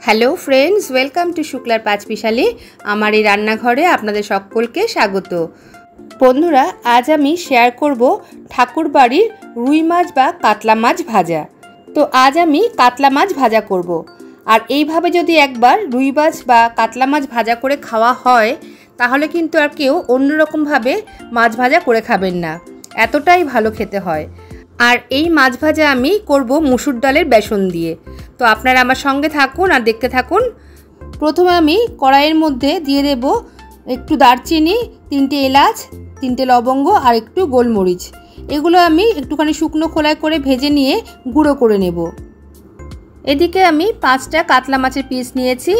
Hello friends, welcome to শুক্লার পাঁচমিশালি। আমার এই রান্নাঘরে আপনাদের সকলকে স্বাগত। বন্ধুরা, আজ আমি শেয়ার করব ঠাকুর বাড়ির রুই মাছ বা কাতলা মাছ ভাজা। তো আজ আমি কাতলা মাছ ভাজা করব। আর এইভাবে যদি একবার রুই মাছ বা কাতলা মাছ ভাজা করে খাওয়া হয় তাহলে কিন্তু আর কেউ অন্যরকমভাবে মাছ ভাজা করে খাবেন না, এতটাই ভালো খেতে হয়। আর এই মাছ ভাজা আমি করব মুসুর ডালের বেসন দিয়ে। তো আপনারা আমার সঙ্গে থাকুন আর দেখতে থাকুন। প্রথমে আমি কড়াইয়ের মধ্যে দিয়ে দেব একটু দারচিনি, 3টে এলাচ, 3টে লবঙ্গ আর একটু গোলমরিচ। এগুলো আমি একটুখানি শুকনো খোলায় করে ভেজে নিয়ে গুঁড়ো করে নেব। এদিকে আমি 5টা কাতলা মাছের পিস নিয়েছি,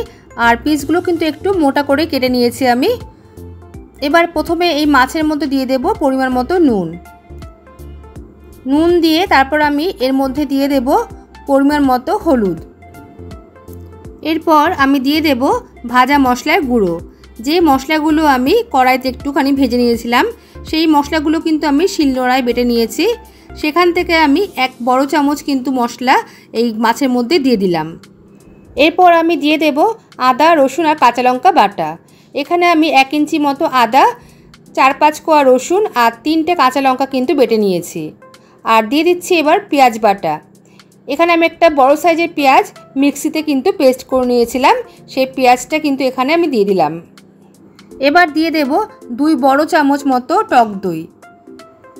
আর পিসগুলো কিন্তু একটু মোটা করে কেটে নিয়েছি আমি। এবার প্রথমে এই মাছের মধ্যে দিয়ে দেব পরিমাণ মতো নুন দিয়ে তারপর আমি এর মধ্যে দিয়ে দেব পরিমাণ মতো হলুদ। এরপর আমি দিয়ে দেব ভাজা মশলার গুঁড়ো। যে মশলাগুলো আমি কড়াইতে একটুখানি ভেজে নিয়েছিলাম সেই মশলাগুলো কিন্তু আমি শিলনোড়ায় বেটে নিয়েছি। সেখান থেকে আমি 1 বড় চামচ কিন্তু মশলা এই মাছের মধ্যে দিয়ে দিলাম। এরপর আমি দিয়ে দেব আদা, রসুন আর কাঁচা লঙ্কা বাটা। এখানে আমি 1 ইঞ্চি মতো আদা, 4-5 কোয়া রসুন আর 3টে কাঁচা লঙ্কা কিন্তু বেটে নিয়েছি। আর দিয়ে দিচ্ছি এবার পেঁয়াজ বাটা। এখানে আমি একটা বড় সাইজের পেঁয়াজ মিক্সিতে কিন্তু পেস্ট করে নিয়েছিলাম, সেই পেঁয়াজটা কিন্তু এখানে আমি দিয়ে দিলাম। এবার দিয়ে দেব 2 বড় চামচ মতো টক দই।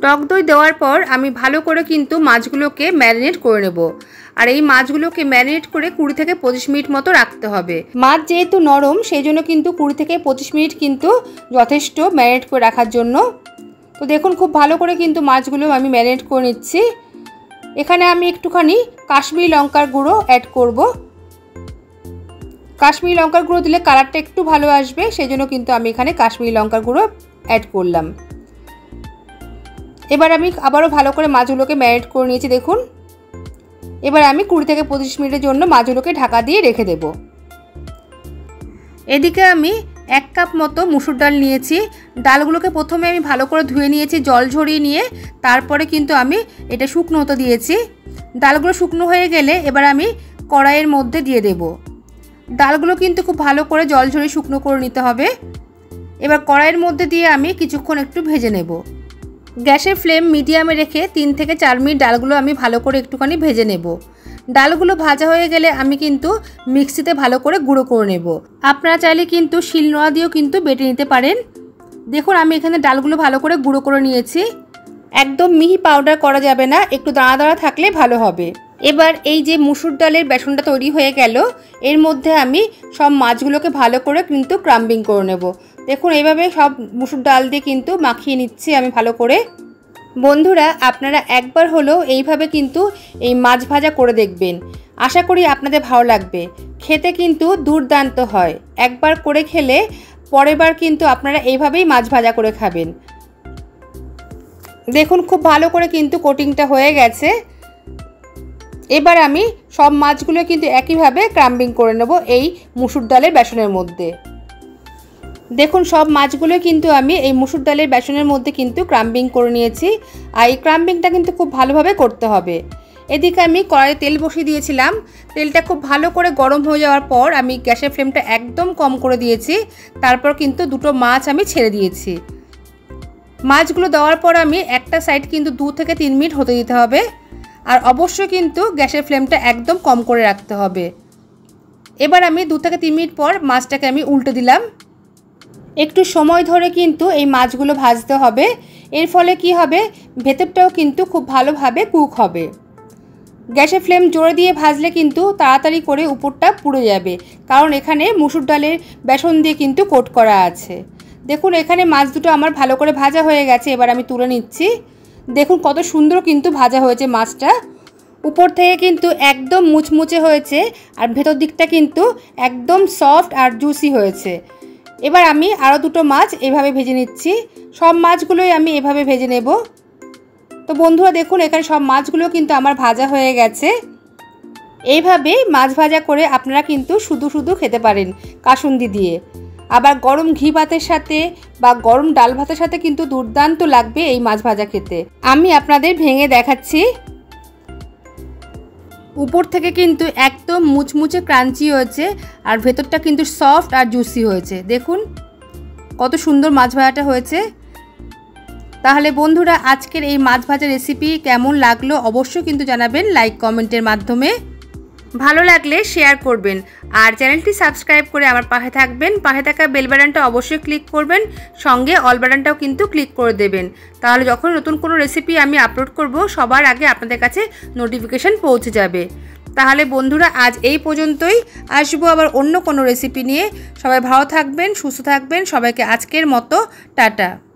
টক দই দেওয়ার পর আমি ভালো করে কিন্তু মাছগুলোকে ম্যারিনেট করে নেব। আর এই মাছগুলোকে ম্যারিনেট করে 20 থেকে 25 মিনিট মতো রাখতে হবে। মাছ যেহেতু নরম সেই জন্য কিন্তু 20 থেকে 25 মিনিট কিন্তু যথেষ্ট ম্যারিনেট করে রাখার জন্য। তো দেখুন খুব ভালো করে কিন্তু মাছগুলো আমি ম্যারিনেট করে নিচ্ছি। এখানে আমি একটুখানি কাশ্মীরি লঙ্কার গুঁড়ো অ্যাড করব। কাশ্মীরি লঙ্কার গুঁড়ো দিলে কালারটা একটু ভালো আসবে, সেই জন্য কিন্তু আমি এখানে কাশ্মীরি লঙ্কার গুঁড়ো অ্যাড করলাম। এবার আমি আবারও ভালো করে মাছগুলোকে ম্যারিনেট করে নিয়েছি দেখুন। এবার আমি 20 থেকে 25 মিনিটের জন্য মাছগুলোকে ঢাকা দিয়ে রেখে দেব। এদিকে আমি 1 কাপ মতো মুসুর ডাল নিয়েছি। ডালগুলোকে প্রথমে আমি ভালো করে ধুয়ে নিয়েছি, জল ঝরিয়ে নিয়ে তারপরে কিন্তু আমি এটা শুকনো হতে দিয়েছি। ডালগুলো শুকনো হয়ে গেলে এবার আমি কড়াইয়ের মধ্যে দিয়ে দেব। ডালগুলো কিন্তু খুব ভালো করে জল ঝরিয়ে শুকনো করে নিতে হবে। এবার কড়াইয়ের মধ্যে দিয়ে আমি কিছুক্ষণ একটু ভেজে নেব। গ্যাসের ফ্লেম মিডিয়ামে রেখে 3 থেকে 4 মিনিট ডালগুলো আমি ভালো করে একটুখানি ভেজে নেব। ডালগুলো ভাজা হয়ে গেলে আমি কিন্তু মিক্সিতে ভালো করে গুঁড়ো করে নেব। আপনারা চাইলে কিন্তু শিলনোড়া দিয়েও কিন্তু বেটে নিতে পারেন। দেখুন আমি এখানে ডালগুলো ভালো করে গুঁড়ো করে নিয়েছি। একদম মিহি পাউডার করা যাবে না, একটু দানা দানা থাকলে ভালো হবে। এবার এই যে মুসুর ডালের বেসনটা তৈরি হয়ে গেল, এর মধ্যে আমি সব মাছগুলোকে ভালো করে কিন্তু ক্রাম্বিং করে নেব। দেখুন এইভাবে সব মুসুর ডাল দিয়ে কিন্তু মাখিয়ে নিচ্ছি আমি ভালো করে। বন্ধুরা, আপনারা একবার হলেও এইভাবে কিন্তু এই মাছ ভাজা করে দেখবেন, আশা করি আপনাদের ভালো লাগবে। খেতে কিন্তু দুর্দান্ত হয়। একবার করে খেলে পরের বার কিন্তু আপনারা এইভাবেই মাছ ভাজা করে খাবেন। দেখুন খুব ভালো করে কিন্তু কোটিংটা হয়ে গেছে। এবার আমি সব মাছগুলো কিন্তু একইভাবে ক্রাম্বিং করে নেব এই মুসুর ডালের বেসনের মধ্যে। দেখুন সব মাছগুলো কিন্তু আমি এই মুসুর ডালের বেসনের মধ্যে কিন্তু ক্রাম্বিং করে নিয়েছি। আর এই ক্রাম্বিংটা কিন্তু খুব ভালোভাবে করতে হবে। এদিকে আমি কড়াইয়ে তেল বসিয়ে দিয়েছিলাম। তেলটা খুব ভালো করে গরম হয়ে যাওয়ার পর আমি গ্যাসের ফ্লেমটা একদম কম করে দিয়েছি। তারপর কিন্তু 2টো মাছ আমি ছেড়ে দিয়েছি। মাছগুলো দেওয়ার পর আমি একটা সাইড কিন্তু 2 থেকে 3 মিনিট হতে দিতে হবে। আর অবশ্যই কিন্তু গ্যাসের ফ্লেমটা একদম কম করে রাখতে হবে। এবার আমি 2 থেকে 3 মিনিট পর মাছটাকে আমি উল্টে দিলাম। একটু সময় ধরে কিন্তু এই মাছগুলো ভাজতে হবে। এর ফলে কি হবে, ভেতরটাও কিন্তু খুব ভালোভাবে কুক হবে। গ্যাসের ফ্লেম জোরে দিয়ে ভাজলে কিন্তু তাড়াতাড়ি করে উপরটা পুড়ে যাবে, কারণ এখানে মুসুর ডালের বেসন দিয়ে কিন্তু কোট করা আছে। দেখুন এখানে মাছ দুটো আমার ভালো করে ভাজা হয়ে গেছে। এবার আমি তুলে নিচ্ছি। দেখুন কত সুন্দর কিন্তু ভাজা হয়েছে মাছটা। উপর থেকে কিন্তু একদম মুচমুচে হয়েছে আর ভেতর দিকটা কিন্তু একদম সফট আর জুসি হয়েছে। এবার আমি আরও 2টো মাছ এভাবে ভেজে নিচ্ছি। সব মাছগুলোই আমি এভাবে ভেজে নেব। তো বন্ধুরা দেখুন এখানে সব মাছগুলো কিন্তু আমার ভাজা হয়ে গেছে। এইভাবে মাছ ভাজা করে আপনারা কিন্তু শুধু শুধু খেতে পারেন কাসুন্দি দিয়ে। আবার গরম ঘি ভাতের সাথে বা গরম ডাল ভাতের সাথে কিন্তু দুর্দান্ত লাগবে এই মাছ ভাজা খেতে। আমি আপনাদের ভেঙে দেখাচ্ছি। উপর থেকে কিন্তু একদম মুচমুচে ক্রাঞ্চি হয়েছে আর ভেতরটা কিন্তু সফট আর জুসি হয়েছে। দেখুন কত সুন্দর মাছ ভাজাটা হয়েছে। তাহলে বন্ধুরা আজকের এই মাছ ভাজা রেসিপি কেমন লাগলো অবশ্যই কিন্তু জানাবেন লাইক কমেন্টের মাধ্যমে। ভালো লাগলে শেয়ার করবেন আর চ্যানেলটি সাবস্ক্রাইব করে আমার পাশে থাকবেন। পাশে থাকা বেল বাটনটা অবশ্যই ক্লিক করবেন, সঙ্গে অল বাটনটাও কিন্তু ক্লিক করে দেবেন। তাহলে যখন নতুন কোনো রেসিপি আমি আপলোড করব সবার আগে আপনাদের কাছে নোটিফিকেশান পৌঁছে যাবে। তাহলে বন্ধুরা আজ এই পর্যন্তই, আসবো আবার অন্য কোনো রেসিপি নিয়ে। সবাই ভালো থাকবেন, সুস্থ থাকবেন। সবাইকে আজকের মতো টাটা।